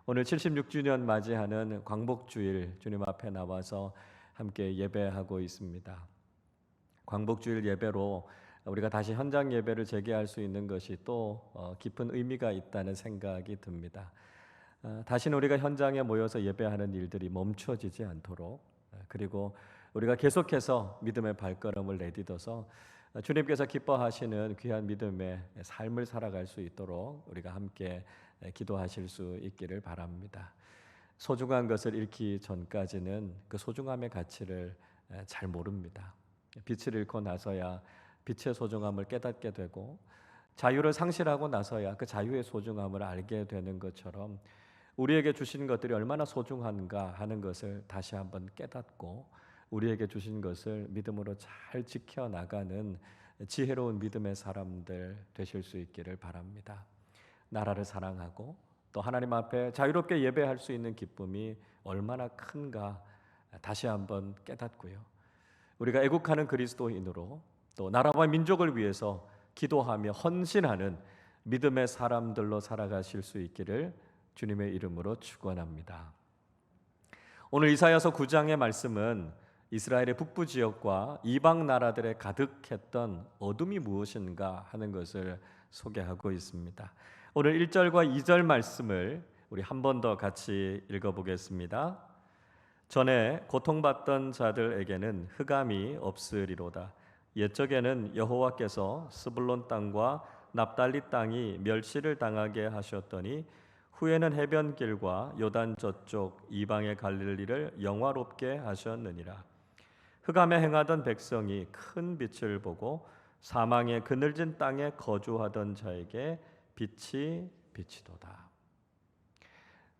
오늘 76주년 맞이하는 광복주일 주님 앞에 나와서 함께 예배하고 있습니다. 광복주일 예배로 우리가 다시 현장 예배를 재개할 수 있는 것이 또 깊은 의미가 있다는 생각이 듭니다. 다시는 우리가 현장에 모여서 예배하는 일들이 멈춰지지 않도록, 그리고 우리가 계속해서 믿음의 발걸음을 내딛어서 주님께서 기뻐하시는 귀한 믿음의 삶을 살아갈 수 있도록 우리가 함께 기도하실 수 있기를 바랍니다. 소중한 것을 잃기 전까지는 그 소중함의 가치를 잘 모릅니다. 빛을 잃고 나서야 빛의 소중함을 깨닫게 되고, 자유를 상실하고 나서야 그 자유의 소중함을 알게 되는 것처럼 우리에게 주신 것들이 얼마나 소중한가 하는 것을 다시 한번 깨닫고, 우리에게 주신 것을 믿음으로 잘 지켜나가는 지혜로운 믿음의 사람들 되실 수 있기를 바랍니다. 나라를 사랑하고 또 하나님 앞에 자유롭게 예배할 수 있는 기쁨이 얼마나 큰가 다시 한번 깨닫고요. 우리가 애국하는 그리스도인으로 또 나라와 민족을 위해서 기도하며 헌신하는 믿음의 사람들로 살아가실 수 있기를 주님의 이름으로 축원합니다. 오늘 이사야서 9장의 말씀은 이스라엘의 북부 지역과 이방 나라들에 가득했던 어둠이 무엇인가 하는 것을 소개하고 있습니다. 오늘 1절과 2절 말씀을 우리 한 번 더 같이 읽어보겠습니다. 전에 고통받던 자들에게는 흑암이 없으리로다. 옛적에는 여호와께서 스불론 땅과 납달리 땅이 멸시를 당하게 하셨더니 후에는 해변길과 요단 저쪽 이방의 갈릴리를 영화롭게 하셨느니라. 흑암에 행하던 백성이 큰 빛을 보고 사망의 그늘진 땅에 거주하던 자에게 빛이 비치도다.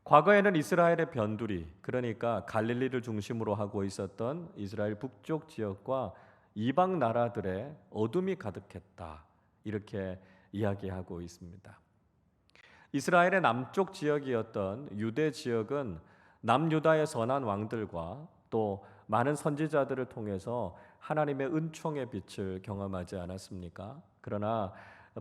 과거에는 이스라엘의 변두리, 그러니까 갈릴리를 중심으로 하고 있었던 이스라엘 북쪽 지역과 이방 나라들의 어둠이 가득했다, 이렇게 이야기하고 있습니다. 이스라엘의 남쪽 지역이었던 유대 지역은 남유다의 선한 왕들과 또 많은 선지자들을 통해서 하나님의 은총의 빛을 경험하지 않았습니까? 그러나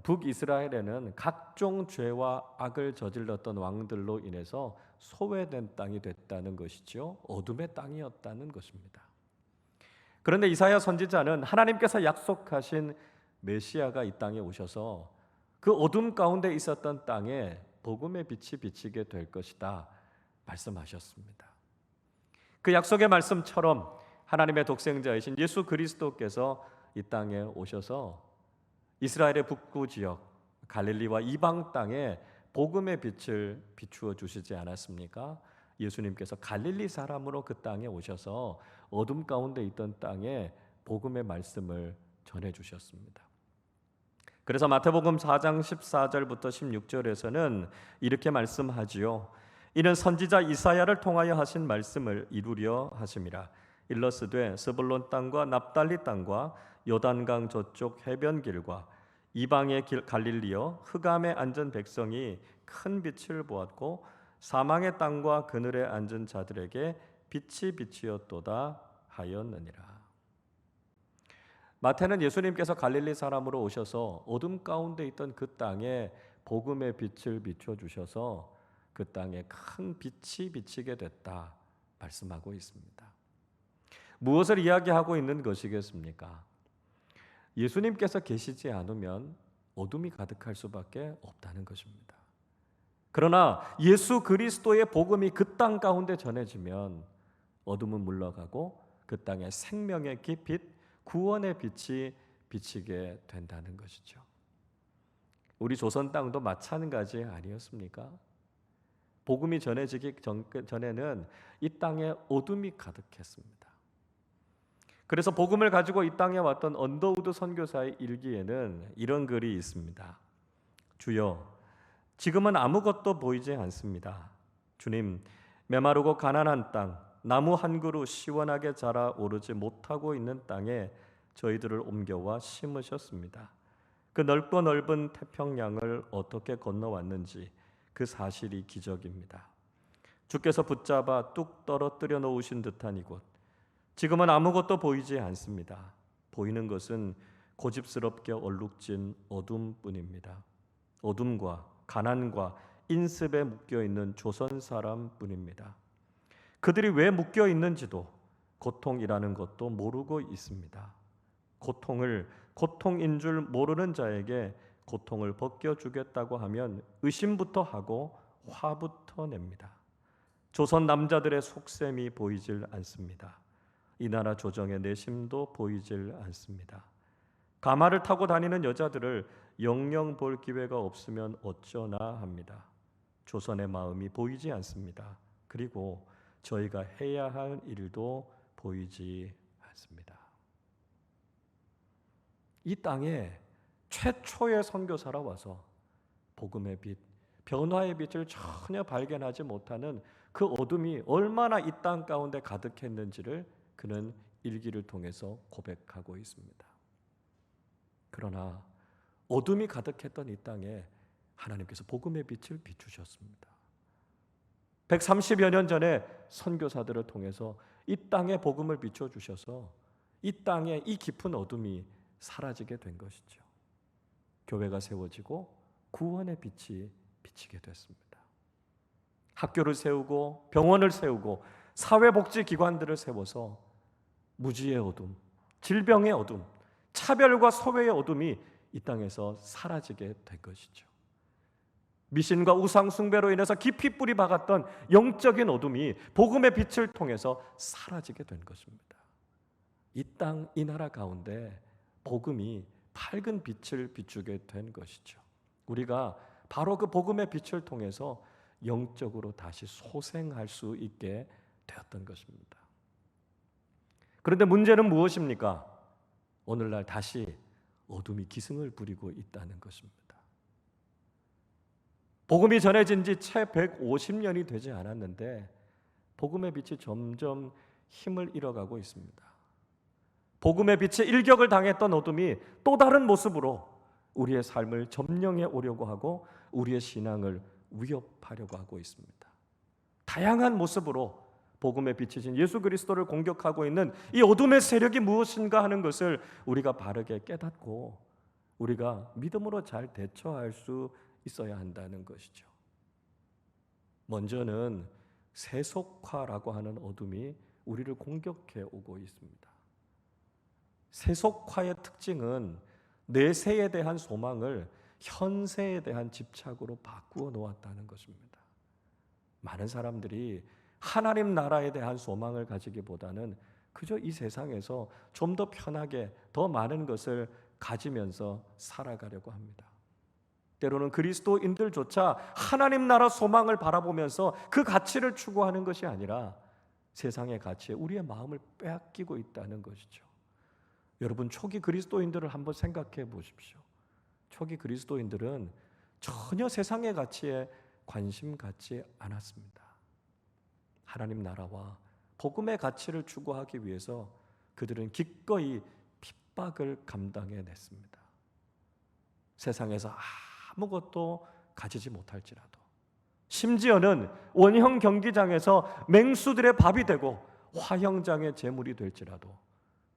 북이스라엘에는 각종 죄와 악을 저질렀던 왕들로 인해서 소외된 땅이 됐다는 것이죠. 어둠의 땅이었다는 것입니다. 그런데 이사야 선지자는 하나님께서 약속하신 메시아가 이 땅에 오셔서 그 어둠 가운데 있었던 땅에 복음의 빛이 비치게 될 것이다 말씀하셨습니다. 그 약속의 말씀처럼 하나님의 독생자이신 예수 그리스도께서 이 땅에 오셔서 이스라엘의 북부 지역 갈릴리와 이방 땅에 복음의 빛을 비추어 주시지 않았습니까? 예수님께서 갈릴리 사람으로 그 땅에 오셔서 어둠 가운데 있던 땅에 복음의 말씀을 전해 주셨습니다. 그래서 마태복음 4장 14절부터 16절에서는 이렇게 말씀하지요. 이는 선지자 이사야를 통하여 하신 말씀을 이루려 하심이라. 일러스되 스불론 땅과 납달리 땅과 요단강 저쪽 해변길과 이방의 길 갈릴리여 흑암에 앉은 백성이 큰 빛을 보았고 사망의 땅과 그늘에 앉은 자들에게 빛이 비치었도다 하였느니라. 마태는 예수님께서 갈릴리 사람으로 오셔서 어둠 가운데 있던 그 땅에 복음의 빛을 비춰 주셔서 그 땅에 큰 빛이 비치게 됐다 말씀하고 있습니다. 무엇을 이야기하고 있는 것이겠습니까? 예수님께서 계시지 않으면 어둠이 가득할 수밖에 없다는 것입니다. 그러나 예수 그리스도의 복음이 그 땅 가운데 전해지면 어둠은 물러가고 그 땅에 생명의 빛, 구원의 빛이 비치게 된다는 것이죠. 우리 조선 땅도 마찬가지 아니었습니까? 복음이 전해지기 전에는 이 땅에 어둠이 가득했습니다. 그래서 복음을 가지고 이 땅에 왔던 언더우드 선교사의 일기에는 이런 글이 있습니다. 주여, 지금은 아무것도 보이지 않습니다. 주님, 메마르고 가난한 땅, 나무 한 그루 시원하게 자라오르지 못하고 있는 땅에 저희들을 옮겨와 심으셨습니다. 그 넓고 넓은 태평양을 어떻게 건너왔는지 그 사실이 기적입니다. 주께서 붙잡아 뚝 떨어뜨려 놓으신 듯한 이곳, 지금은 아무것도 보이지 않습니다. 보이는 것은 고집스럽게 얼룩진 어둠뿐입니다. 어둠과 가난과 인습에 묶여 있는 조선 사람뿐입니다. 그들이 왜 묶여 있는지도 고통이라는 것도 모르고 있습니다. 고통을 고통인 줄 모르는 자에게 고통을 벗겨주겠다고 하면 의심부터 하고 화부터 냅니다. 조선 남자들의 속셈이 보이질 않습니다. 이 나라 조정의 내심도 보이질 않습니다. 가마를 타고 다니는 여자들을 영영 볼 기회가 없으면 어쩌나 합니다. 조선의 마음이 보이지 않습니다. 그리고 저희가 해야 할 일도 보이지 않습니다. 이 땅에 최초의 선교사라 와서 복음의 빛, 변화의 빛을 전혀 발견하지 못하는 그 어둠이 얼마나 이 땅 가운데 가득했는지를 그는 일기를 통해서 고백하고 있습니다. 그러나 어둠이 가득했던 이 땅에 하나님께서 복음의 빛을 비추셨습니다. 130여 년 전에 선교사들을 통해서 이 땅에 복음을 비춰주셔서 이 땅에 이 깊은 어둠이 사라지게 된 것이죠. 교회가 세워지고 구원의 빛이 비치게 됐습니다. 학교를 세우고 병원을 세우고 사회복지기관들을 세워서 무지의 어둠, 질병의 어둠, 차별과 소외의 어둠이 이 땅에서 사라지게 된 것이죠. 미신과 우상 숭배로 인해서 깊이 뿌리 박았던 영적인 어둠이 복음의 빛을 통해서 사라지게 된 것입니다. 이 땅, 이 나라 가운데 복음이 밝은 빛을 비추게 된 것이죠. 우리가 바로 그 복음의 빛을 통해서 영적으로 다시 소생할 수 있게 되었던 것입니다. 그런데 문제는 무엇입니까? 오늘날 다시 어둠이 기승을 부리고 있다는 것입니다. 복음이 전해진 지 채 150년이 되지 않았는데 복음의 빛이 점점 힘을 잃어가고 있습니다. 복음의 빛에 일격을 당했던 어둠이 또 다른 모습으로 우리의 삶을 점령해 오려고 하고 우리의 신앙을 위협하려고 하고 있습니다. 다양한 모습으로 복음에 비춰진 예수 그리스도를 공격하고 있는 이 어둠의 세력이 무엇인가 하는 것을 우리가 바르게 깨닫고 우리가 믿음으로 잘 대처할 수 있어야 한다는 것이죠. 먼저는 세속화라고 하는 어둠이 우리를 공격해 오고 있습니다. 세속화의 특징은 내세에 대한 소망을 현세에 대한 집착으로 바꾸어 놓았다는 것입니다. 많은 사람들이 하나님 나라에 대한 소망을 가지기보다는 그저 이 세상에서 좀 더 편하게 더 많은 것을 가지면서 살아가려고 합니다. 때로는 그리스도인들조차 하나님 나라 소망을 바라보면서 그 가치를 추구하는 것이 아니라 세상의 가치에 우리의 마음을 빼앗기고 있다는 것이죠. 여러분, 초기 그리스도인들을 한번 생각해 보십시오. 초기 그리스도인들은 전혀 세상의 가치에 관심 갖지 않았습니다. 하나님 나라와 복음의 가치를 추구하기 위해서 그들은 기꺼이 핍박을 감당해냈습니다. 세상에서 아무것도 가지지 못할지라도, 심지어는 원형 경기장에서 맹수들의 밥이 되고 화형장의 제물이 될지라도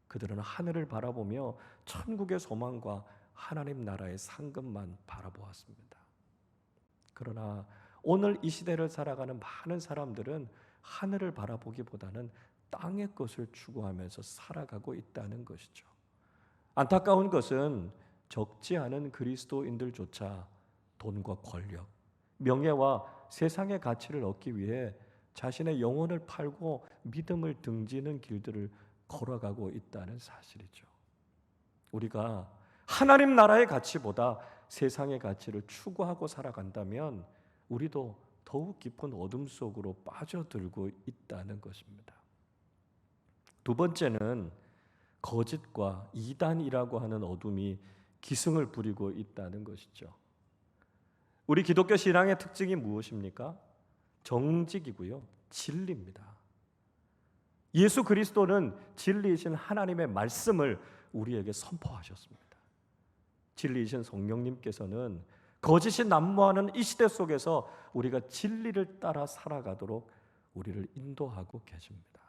그들은 하늘을 바라보며 천국의 소망과 하나님 나라의 상급만 바라보았습니다. 그러나 오늘 이 시대를 살아가는 많은 사람들은 하늘을 바라보기보다는 땅의 것을 추구하면서 살아가고 있다는 것이죠. 안타까운 것은 적지 않은 그리스도인들조차 돈과 권력, 명예와 세상의 가치를 얻기 위해 자신의 영혼을 팔고 믿음을 등지는 길들을 걸어가고 있다는 사실이죠. 우리가 하나님 나라의 가치보다 세상의 가치를 추구하고 살아간다면 우리도 더욱 깊은 어둠 속으로 빠져들고 있다는 것입니다. 두 번째는 거짓과 이단이라고 하는 어둠이 기승을 부리고 있다는 것이죠. 우리 기독교 신앙의 특징이 무엇입니까? 정직이고요, 진리입니다. 예수 그리스도는 진리이신 하나님의 말씀을 우리에게 선포하셨습니다. 진리이신 성령님께서는 거짓이 난무하는 이 시대 속에서 우리가 진리를 따라 살아가도록 우리를 인도하고 계십니다.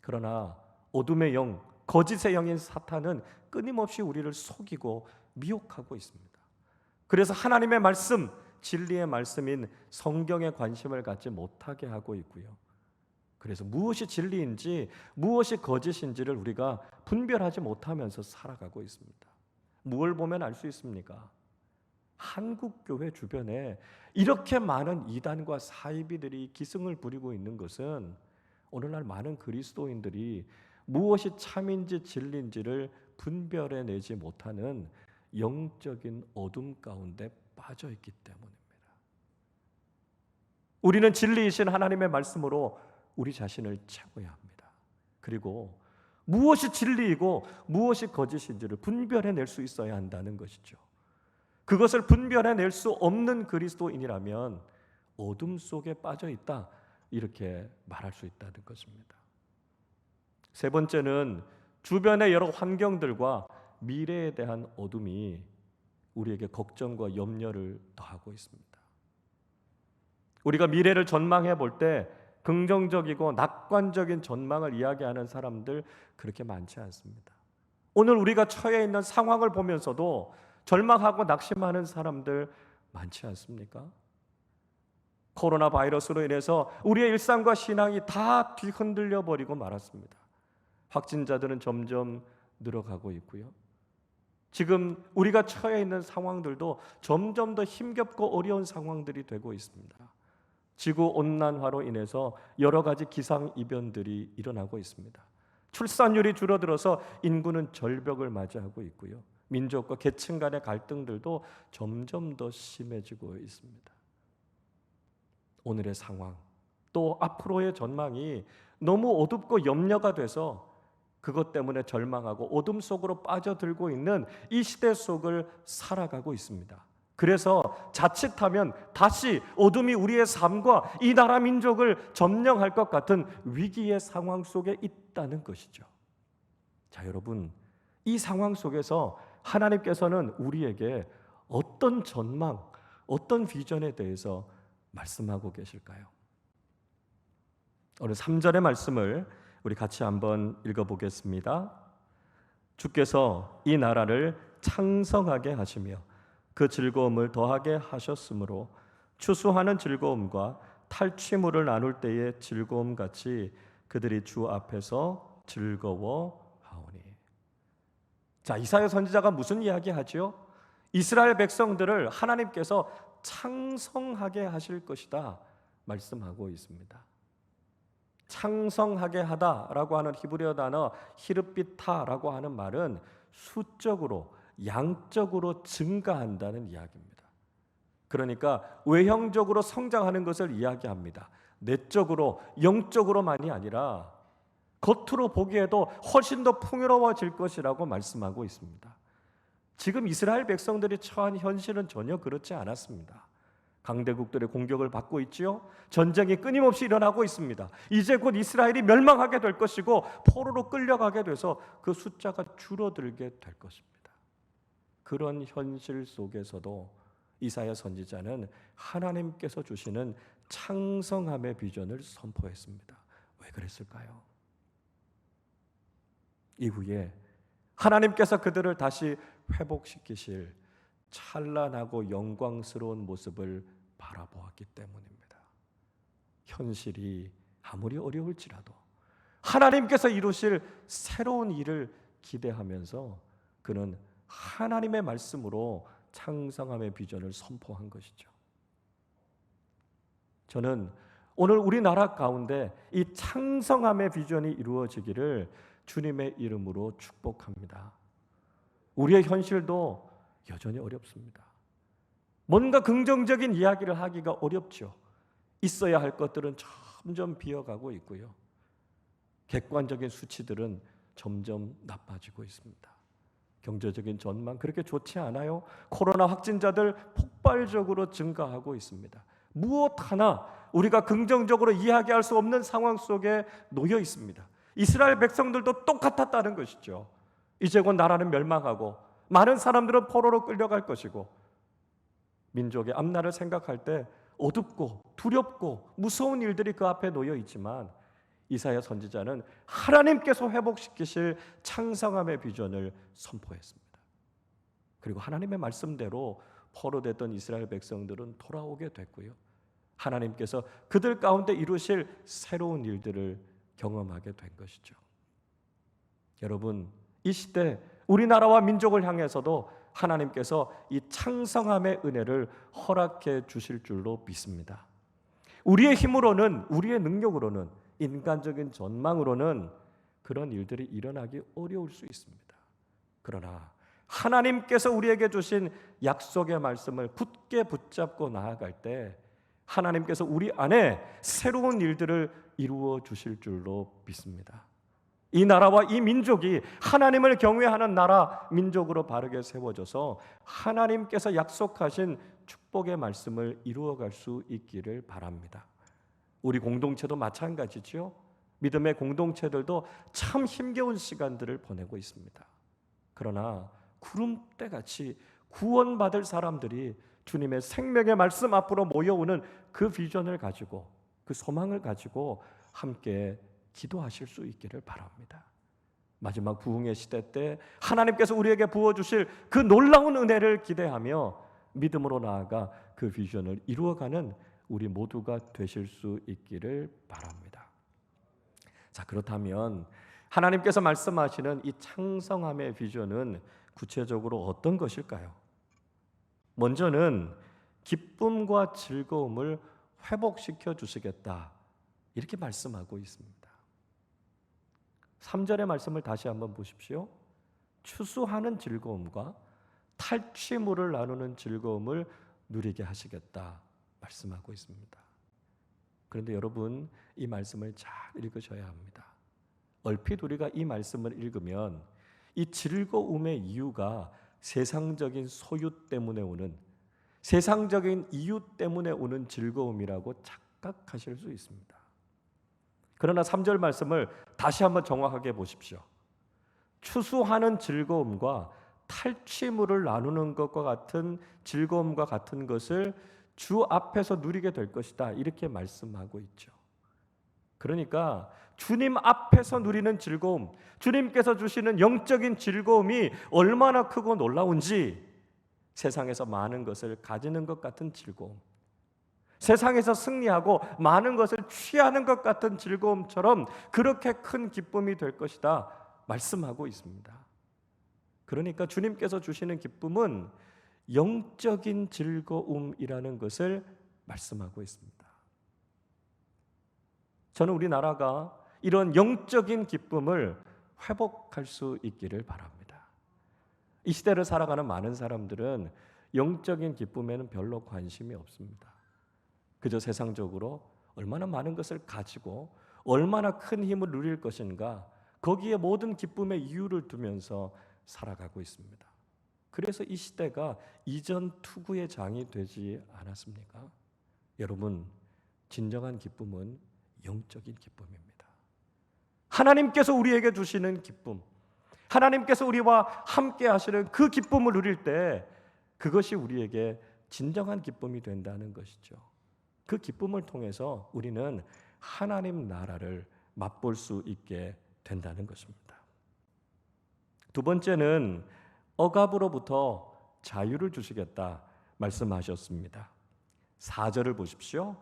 그러나 어둠의 영, 거짓의 영인 사탄은 끊임없이 우리를 속이고 미혹하고 있습니다. 그래서 하나님의 말씀, 진리의 말씀인 성경에 관심을 갖지 못하게 하고 있고요. 그래서 무엇이 진리인지 무엇이 거짓인지를 우리가 분별하지 못하면서 살아가고 있습니다. 무엇을 보면 알 수 있습니까? 한국 교회 주변에 이렇게 많은 이단과 사이비들이 기승을 부리고 있는 것은 오늘날 많은 그리스도인들이 무엇이 참인지 진리인지를 분별해내지 못하는 영적인 어둠 가운데 빠져 있기 때문입니다. 우리는 진리이신 하나님의 말씀으로 우리 자신을 채워야 합니다. 그리고 무엇이 진리이고 무엇이 거짓인지를 분별해낼 수 있어야 한다는 것이죠. 그것을 분별해낼 수 없는 그리스도인이라면 어둠 속에 빠져 있다, 이렇게 말할 수 있다는 것입니다. 세 번째는 주변의 여러 환경들과 미래에 대한 어둠이 우리에게 걱정과 염려를 더하고 있습니다. 우리가 미래를 전망해 볼 때 긍정적이고 낙관적인 전망을 이야기하는 사람들 그렇게 많지 않습니다. 오늘 우리가 처해 있는 상황을 보면서도 절망하고 낙심하는 사람들 많지 않습니까? 코로나 바이러스로 인해서 우리의 일상과 신앙이 다 뒤흔들려 버리고 말았습니다. 확진자들은 점점 늘어가고 있고요. 지금 우리가 처해 있는 상황들도 점점 더 힘겹고 어려운 상황들이 되고 있습니다. 지구온난화로 인해서 여러 가지 기상이변들이 일어나고 있습니다. 출산율이 줄어들어서 인구는 절벽을 맞이하고 있고요. 민족과 계층 간의 갈등들도 점점 더 심해지고 있습니다. 오늘의 상황, 또 앞으로의 전망이 너무 어둡고 염려가 돼서 그것 때문에 절망하고 어둠 속으로 빠져들고 있는 이 시대 속을 살아가고 있습니다. 그래서 자칫하면 다시 어둠이 우리의 삶과 이 나라 민족을 점령할 것 같은 위기의 상황 속에 있다는 것이죠. 자, 여러분, 이 상황 속에서 하나님께서는 우리에게 어떤 전망, 어떤 비전에 대해서 말씀하고 계실까요? 오늘 3절의 말씀을 우리 같이 한번 읽어보겠습니다. 주께서 이 나라를 창성하게 하시며 그 즐거움을 더하게 하셨으므로 추수하는 즐거움과 탈취물을 나눌 때의 즐거움 같이 그들이 주 앞에서 즐거워하오니. 자, 이사야 선지자가 무슨 이야기하지요? 이스라엘 백성들을 하나님께서 창성하게 하실 것이다 말씀하고 있습니다. 창성하게 하다라고 하는 히브리어 단어 히르비타라고 하는 말은 수적으로, 양적으로 증가한다는 이야기입니다. 그러니까 외형적으로 성장하는 것을 이야기합니다. 내적으로, 영적으로만이 아니라 겉으로 보기에도 훨씬 더 풍요로워질 것이라고 말씀하고 있습니다. 지금 이스라엘 백성들이 처한 현실은 전혀 그렇지 않았습니다. 강대국들의 공격을 받고 있지요. 전쟁이 끊임없이 일어나고 있습니다. 이제 곧 이스라엘이 멸망하게 될 것이고 포로로 끌려가게 돼서 그 숫자가 줄어들게 될 것입니다. 그런 현실 속에서도 이사야 선지자는 하나님께서 주시는 창성함의 비전을 선포했습니다. 왜 그랬을까요? 이후에 하나님께서 그들을 다시 회복시키실 찬란하고 영광스러운 모습을 바라보았기 때문입니다. 현실이 아무리 어려울지라도 하나님께서 이루실 새로운 일을 기대하면서 그는 하나님의 말씀으로 창성함의 비전을 선포한 것이죠. 저는 오늘 우리나라 가운데 이 창성함의 비전이 이루어지기를 주님의 이름으로 축복합니다. 우리의 현실도 여전히 어렵습니다. 뭔가 긍정적인 이야기를 하기가 어렵죠. 있어야 할 것들은 점점 비어가고 있고요. 객관적인 수치들은 점점 나빠지고 있습니다. 경제적인 전망 그렇게 좋지 않아요. 코로나 확진자들 폭발적으로 증가하고 있습니다. 무엇 하나 우리가 긍정적으로 이야기할 수 없는 상황 속에 놓여 있습니다. 이스라엘 백성들도 똑같았다는 것이죠. 이제 곧 나라는 멸망하고 많은 사람들은 포로로 끌려갈 것이고 민족의 앞날을 생각할 때 어둡고 두렵고 무서운 일들이 그 앞에 놓여 있지만 이사야 선지자는 하나님께서 회복시키실 창성함의 비전을 선포했습니다. 그리고 하나님의 말씀대로 포로됐던 이스라엘 백성들은 돌아오게 됐고요. 하나님께서 그들 가운데 이루실 새로운 일들을 경험하게 된 것이죠. 여러분, 이 시대 우리나라와 민족을 향해서도 하나님께서 이 창성함의 은혜를 허락해 주실 줄로 믿습니다. 우리의 힘으로는, 우리의 능력으로는, 인간적인 전망으로는 그런 일들이 일어나기 어려울 수 있습니다. 그러나 하나님께서 우리에게 주신 약속의 말씀을 굳게 붙잡고 나아갈 때 하나님께서 우리 안에 새로운 일들을 이루어 주실 줄로 믿습니다. 이 나라와 이 민족이 하나님을 경외하는 나라, 민족으로 바르게 세워져서 하나님께서 약속하신 축복의 말씀을 이루어갈 수 있기를 바랍니다. 우리 공동체도 마찬가지죠. 믿음의 공동체들도 참 힘겨운 시간들을 보내고 있습니다. 그러나 구름대같이 구원받을 사람들이 주님의 생명의 말씀 앞으로 모여오는 그 비전을 가지고, 그 소망을 가지고 함께 기도하실 수 있기를 바랍니다. 마지막 부흥의 시대 때 하나님께서 우리에게 부어주실 그 놀라운 은혜를 기대하며 믿음으로 나아가 그 비전을 이루어가는 우리 모두가 되실 수 있기를 바랍니다. 자, 그렇다면 하나님께서 말씀하시는 이 창성함의 비전은 구체적으로 어떤 것일까요? 먼저는 기쁨과 즐거움을 회복시켜 주시겠다, 이렇게 말씀하고 있습니다. 3절의 말씀을 다시 한번 보십시오. 추수하는 즐거움과 탈취물을 나누는 즐거움을 누리게 하시겠다 말씀하고 있습니다. 그런데 여러분, 이 말씀을 잘 읽으셔야 합니다. 얼핏 우리가 이 말씀을 읽으면 이 즐거움의 이유가 세상적인 소유 때문에 오는, 세상적인 이유 때문에 오는 즐거움이라고 착각하실 수 있습니다. 그러나 3절 말씀을 다시 한번 정확하게 보십시오. 추수하는 즐거움과 탈취물을 나누는 것과 같은 즐거움과 같은 것을 주 앞에서 누리게 될 것이다, 이렇게 말씀하고 있죠. 그러니까 주님 앞에서 누리는 즐거움, 주님께서 주시는 영적인 즐거움이 얼마나 크고 놀라운지, 세상에서 많은 것을 가지는 것 같은 즐거움, 세상에서 승리하고 많은 것을 취하는 것 같은 즐거움처럼 그렇게 큰 기쁨이 될 것이다 말씀하고 있습니다. 그러니까 주님께서 주시는 기쁨은 영적인 즐거움이라는 것을 말씀하고 있습니다. 저는 우리나라가 이런 영적인 기쁨을 회복할 수 있기를 바랍니다. 이 시대를 살아가는 많은 사람들은 영적인 기쁨에는 별로 관심이 없습니다. 그저 세상적으로 얼마나 많은 것을 가지고 얼마나 큰 힘을 누릴 것인가, 거기에 모든 기쁨의 이유를 두면서 살아가고 있습니다. 그래서 이 시대가 이전 투구의 장이 되지 않았습니까? 여러분, 진정한 기쁨은 영적인 기쁨입니다. 하나님께서 우리에게 주시는 기쁨, 하나님께서 우리와 함께 하시는 그 기쁨을 누릴 때 그것이 우리에게 진정한 기쁨이 된다는 것이죠. 그 기쁨을 통해서 우리는 하나님 나라를 맛볼 수 있게 된다는 것입니다. 두 번째는 억압으로부터 자유를 주시겠다 말씀하셨습니다. 4절을 보십시오.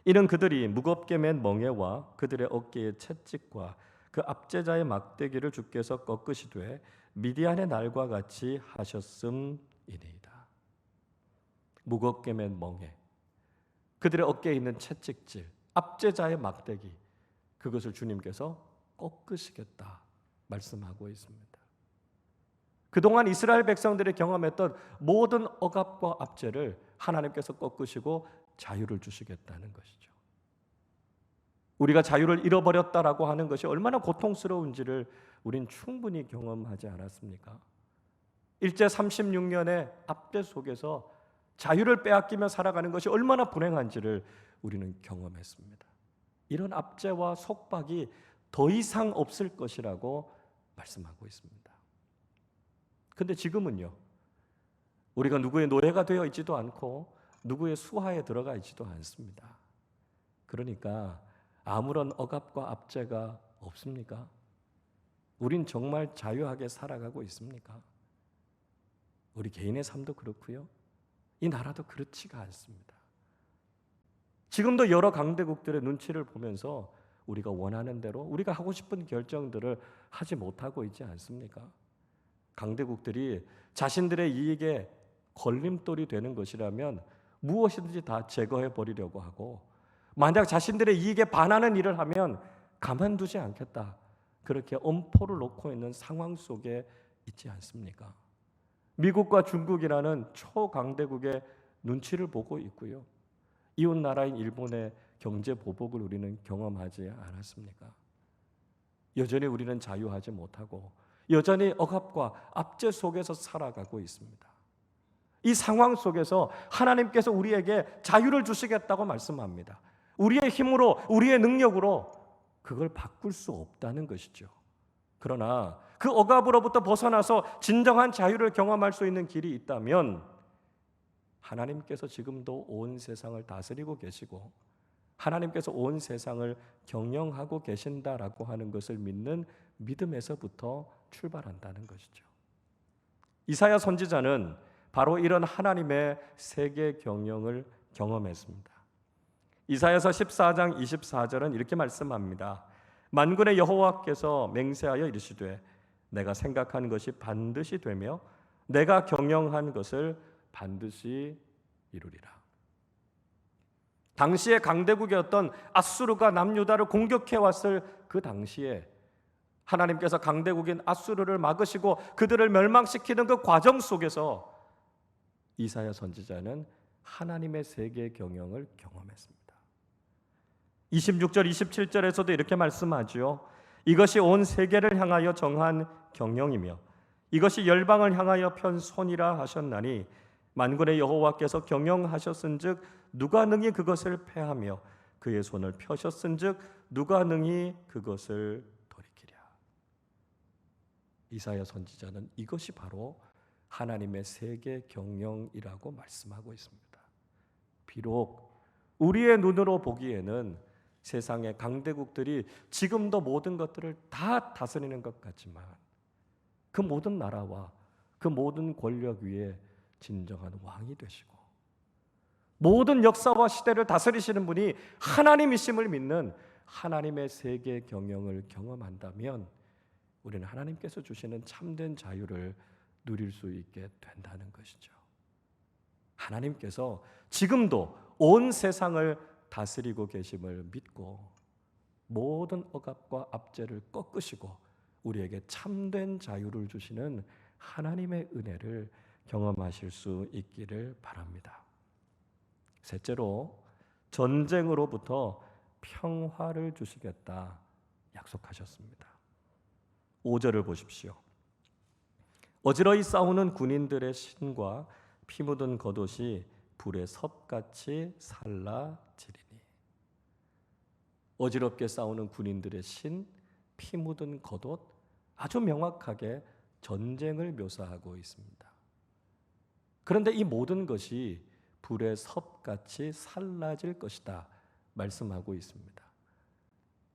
이는 그들이 무겁게 맨 멍에와 그들의 어깨의 채찍과 그 압제자의 막대기를 주께서 꺾으시되 미디안의 날과 같이 하셨음이니이다. 무겁게 맨 멍에, 그들의 어깨에 있는 채찍질, 압제자의 막대기, 그것을 주님께서 꺾으시겠다 말씀하고 있습니다. 그동안 이스라엘 백성들이 경험했던 모든 억압과 압제를 하나님께서 꺾으시고 자유를 주시겠다는 것이죠. 우리가 자유를 잃어버렸다라고 하는 것이 얼마나 고통스러운지를 우린 충분히 경험하지 않았습니까? 일제 36년의 압제 속에서 자유를 빼앗기며 살아가는 것이 얼마나 불행한지를 우리는 경험했습니다. 이런 압제와 속박이 더 이상 없을 것이라고 말씀하고 있습니다. 그런데 지금은요, 우리가 누구의 노예가 되어 있지도 않고 누구의 수하에 들어가 있지도 않습니다. 그러니까 아무런 억압과 압제가 없습니까? 우린 정말 자유하게 살아가고 있습니까? 우리 개인의 삶도 그렇고요. 이 나라도 그렇지가 않습니다. 지금도 여러 강대국들의 눈치를 보면서 우리가 원하는 대로 우리가 하고 싶은 결정들을 하지 못하고 있지 않습니까? 강대국들이 자신들의 이익에 걸림돌이 되는 것이라면 무엇이든지 다 제거해 버리려고 하고, 만약 자신들의 이익에 반하는 일을 하면 가만두지 않겠다, 그렇게 엄포를 놓고 있는 상황 속에 있지 않습니까? 미국과 중국이라는 초강대국의 눈치를 보고 있고요. 이웃 나라인 일본의 경제 보복을 우리는 경험하지 않았습니까? 여전히 우리는 자유하지 못하고 여전히 억압과 압제 속에서 살아가고 있습니다. 이 상황 속에서 하나님께서 우리에게 자유를 주시겠다고 말씀합니다. 우리의 힘으로, 우리의 능력으로 그걸 바꿀 수 없다는 것이죠. 그러나 그 억압으로부터 벗어나서 진정한 자유를 경험할 수 있는 길이 있다면 하나님께서 지금도 온 세상을 다스리고 계시고 하나님께서 온 세상을 경영하고 계신다라고 하는 것을 믿는 믿음에서부터 출발한다는 것이죠. 이사야 선지자는 바로 이런 하나님의 세계 경영을 경험했습니다. 이사야서 14장 24절은 이렇게 말씀합니다. 만군의 여호와께서 맹세하여 이르시되 내가 생각한 것이 반드시 되며 내가 경영한 것을 반드시 이루리라. 당시의 강대국이었던 아수르가 남유다를 공격해 왔을 그 당시에 하나님께서 강대국인 아수르를 막으시고 그들을 멸망시키는 그 과정 속에서 이사야 선지자는 하나님의 세계 경영을 경험했습니다. 26절 27절에서도 이렇게 말씀하지요. 이것이 온 세계를 향하여 정한 경영이며 이것이 열방을 향하여 편 손이라 하셨나니 만군의 여호와께서 경영하셨은즉 누가 능히 그것을 패하며 그의 손을 펴셨은즉 누가 능히 그것을 돌이키랴. 이사야 선지자는 이것이 바로 하나님의 세계 경영이라고 말씀하고 있습니다. 비록 우리의 눈으로 보기에는 세상의 강대국들이 지금도 모든 것들을 다 다스리는 것 같지만 그 모든 나라와 그 모든 권력 위에 진정한 왕이 되시고 모든 역사와 시대를 다스리시는 분이 하나님이심을 믿는 하나님의 세계 경영을 경험한다면 우리는 하나님께서 주시는 참된 자유를 누릴 수 있게 된다는 것이죠. 하나님께서 지금도 온 세상을 다스리고 계심을 믿고 모든 억압과 압제를 꺾으시고 우리에게 참된 자유를 주시는 하나님의 은혜를 경험하실 수 있기를 바랍니다. 셋째로, 전쟁으로부터 평화를 주시겠다 약속하셨습니다. 5절을 보십시오. 어지러이 싸우는 군인들의 신과 피 묻은 겉옷이 불의 섭같이 살라지리니. 어지럽게 싸우는 군인들의 신, 피 묻은 겉옷, 아주 명확하게 전쟁을 묘사하고 있습니다. 그런데 이 모든 것이 불의 섭같이 살라질 것이다 말씀하고 있습니다.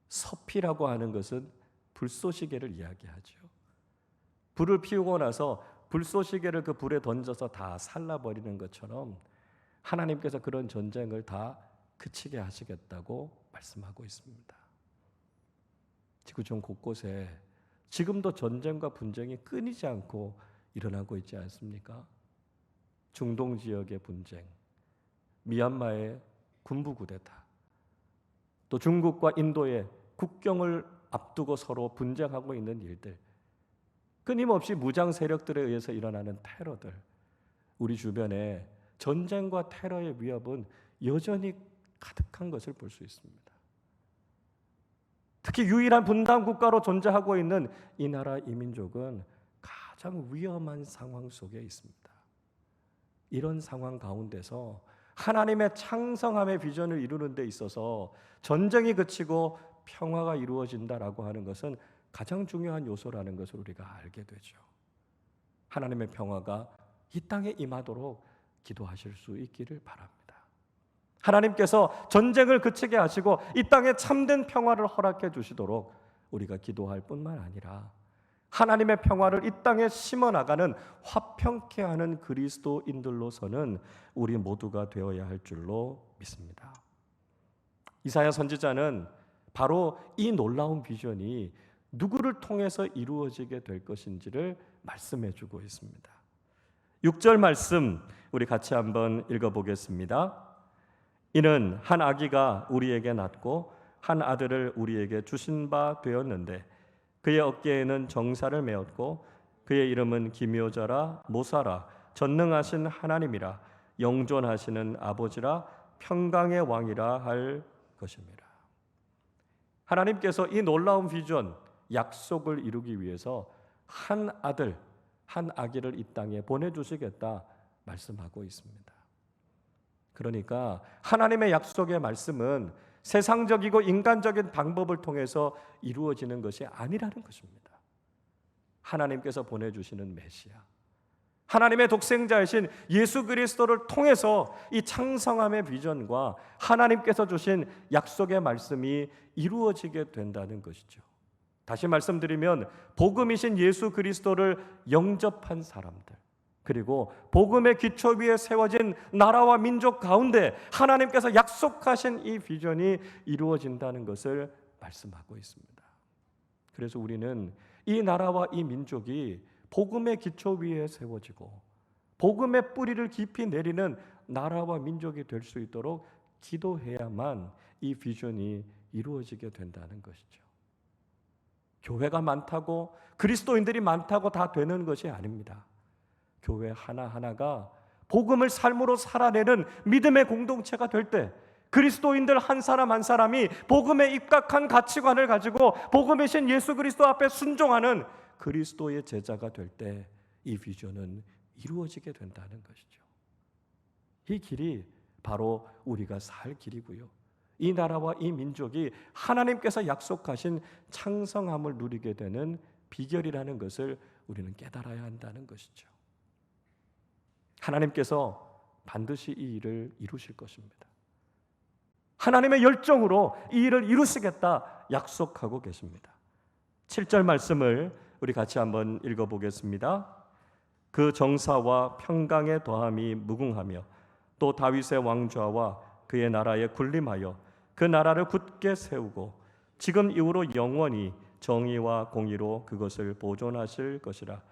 섭이라고 하는 것은 불쏘시개를 이야기하죠. 불을 피우고 나서 불쏘시개를 그 불에 던져서 다 살라버리는 것처럼 하나님께서 그런 전쟁을 다 그치게 하시겠다고 말씀하고 있습니다. 지구촌 곳곳에 지금도 전쟁과 분쟁이 끊이지 않고 일어나고 있지 않습니까? 중동 지역의 분쟁, 미얀마의 군부 쿠데타, 또 중국과 인도의 국경을 앞두고 서로 분쟁하고 있는 일들, 끊임없이 무장 세력들에 의해서 일어나는 테러들, 우리 주변에 전쟁과 테러의 위협은 여전히 가득한 것을 볼 수 있습니다. 특히 유일한 분단 국가로 존재하고 있는 이 나라 이 민족은 가장 위험한 상황 속에 있습니다. 이런 상황 가운데서 하나님의 창성함의 비전을 이루는 데 있어서 전쟁이 그치고 평화가 이루어진다라고 하는 것은 가장 중요한 요소라는 것을 우리가 알게 되죠. 하나님의 평화가 이 땅에 임하도록 기도하실 수 있기를 바랍니다. 하나님께서 전쟁을 그치게 하시고 이 땅에 참된 평화를 허락해 주시도록 우리가 기도할 뿐만 아니라 하나님의 평화를 이 땅에 심어나가는 화평케 하는 그리스도인들로서는 우리 모두가 되어야 할 줄로 믿습니다. 이사야 선지자는 바로 이 놀라운 비전이 누구를 통해서 이루어지게 될 것인지를 말씀해 주고 있습니다. 6절 말씀 우리 같이 한번 읽어보겠습니다. 이는 한 아기가 우리에게 낳고 한 아들을 우리에게 주신 바 되었는데 그의 어깨에는 정사를 메었고 그의 이름은 기묘자라 모사라 전능하신 하나님이라 영존하시는 아버지라 평강의 왕이라 할 것입니다. 하나님께서 이 놀라운 비전, 약속을 이루기 위해서 한 아들, 한 아기를 이 땅에 보내주시겠다 말씀하고 있습니다. 그러니까 하나님의 약속의 말씀은 세상적이고 인간적인 방법을 통해서 이루어지는 것이 아니라는 것입니다. 하나님께서 보내주시는 메시아, 하나님의 독생자이신 예수 그리스도를 통해서 이 창성함의 비전과 하나님께서 주신 약속의 말씀이 이루어지게 된다는 것이죠. 다시 말씀드리면 복음이신 예수 그리스도를 영접한 사람들, 그리고 복음의 기초 위에 세워진 나라와 민족 가운데 하나님께서 약속하신 이 비전이 이루어진다는 것을 말씀하고 있습니다. 그래서 우리는 이 나라와 이 민족이 복음의 기초 위에 세워지고 복음의 뿌리를 깊이 내리는 나라와 민족이 될 수 있도록 기도해야만 이 비전이 이루어지게 된다는 것이죠. 교회가 많다고 그리스도인들이 많다고 다 되는 것이 아닙니다. 교회 하나하나가 복음을 삶으로 살아내는 믿음의 공동체가 될 때 그리스도인들 한 사람 한 사람이 복음에 입각한 가치관을 가지고 복음이신 예수 그리스도 앞에 순종하는 그리스도의 제자가 될 때 이 비전은 이루어지게 된다는 것이죠. 이 길이 바로 우리가 살 길이고요. 이 나라와 이 민족이 하나님께서 약속하신 창성함을 누리게 되는 비결이라는 것을 우리는 깨달아야 한다는 것이죠. 하나님께서 반드시 이 일을 이루실 것입니다. 하나님의 열정으로 이 일을 이루시겠다 약속하고 계십니다. 7절 말씀을 우리 같이 한번 읽어보겠습니다. 그 정사와 평강의 더함이 무궁하며 또 다윗의 왕좌와 그의 나라에 군림하여 그 나라를 굳게 세우고 지금 이후로 영원히 정의와 공의로 그것을 보존하실 것이라.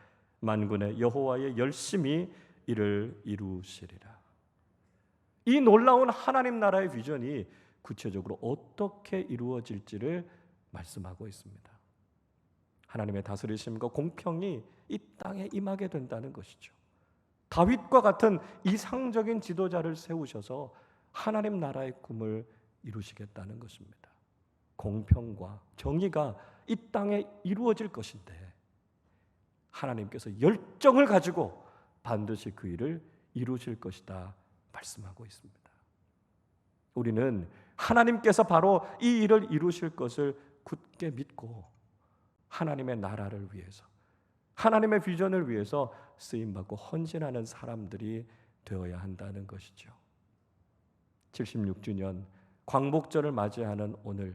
만군의 여호와의 열심히 이를 이루시리라. 이 놀라운 하나님 나라의 비전이 구체적으로 어떻게 이루어질지를 말씀하고 있습니다. 하나님의 다스리심과 공평이 이 땅에 임하게 된다는 것이죠. 다윗과 같은 이상적인 지도자를 세우셔서 하나님 나라의 꿈을 이루시겠다는 것입니다. 공평과 정의가 이 땅에 이루어질 것인데 하나님께서 열정을 가지고 반드시 그 일을 이루실 것이다 말씀하고 있습니다. 우리는 하나님께서 바로 이 일을 이루실 것을 굳게 믿고 하나님의 나라를 위해서 하나님의 비전을 위해서 쓰임받고 헌신하는 사람들이 되어야 한다는 것이죠. 76주년 광복절을 맞이하는 오늘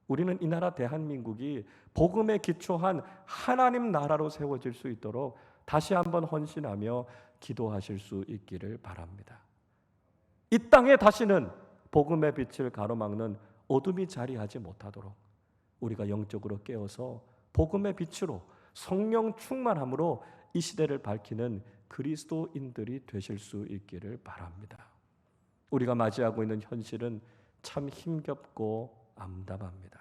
우리는 이 나라 대한민국이 복음에 기초한 하나님 나라로 세워질 수 있도록 다시 한번 헌신하며 기도하실 수 있기를 바랍니다. 이 땅에 다시는 복음의 빛을 가로막는 어둠이 자리하지 못하도록 우리가 영적으로 깨어서 복음의 빛으로 성령 충만함으로 이 시대를 밝히는 그리스도인들이 되실 수 있기를 바랍니다. 우리가 맞이하고 있는 현실은 참 힘겹고 암담합니다.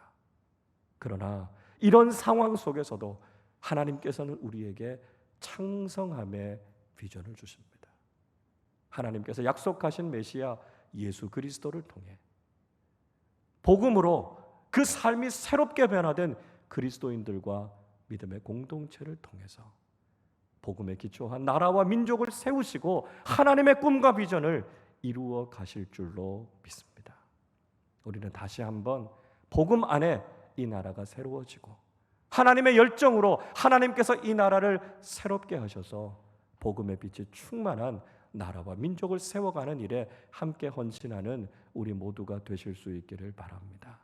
그러나 이런 상황 속에서도 하나님께서는 우리에게 창성함의 비전을 주십니다. 하나님께서 약속하신 메시아 예수 그리스도를 통해 복음으로 그 삶이 새롭게 변화된 그리스도인들과 믿음의 공동체를 통해서 복음에 기초한 나라와 민족을 세우시고 하나님의 꿈과 비전을 이루어 가실 줄로 믿습니다. 우리는 다시 한번 복음 안에 이 나라가 새로워지고 하나님의 열정으로 하나님께서 이 나라를 새롭게 하셔서 복음의 빛이 충만한 나라와 민족을 세워가는 일에 함께 헌신하는 우리 모두가 되실 수 있기를 바랍니다.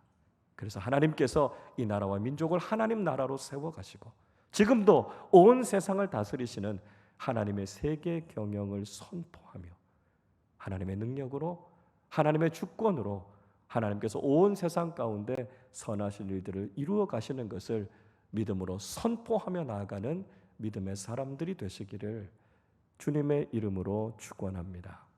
그래서 하나님께서 이 나라와 민족을 하나님 나라로 세워가시고 지금도 온 세상을 다스리시는 하나님의 세계 경영을 선포하며 하나님의 능력으로, 하나님의 주권으로 하나님께서 온 세상 가운데 선하신 일들을 이루어 가시는 것을 믿음으로 선포하며 나아가는 믿음의 사람들이 되시기를 주님의 이름으로 축원합니다.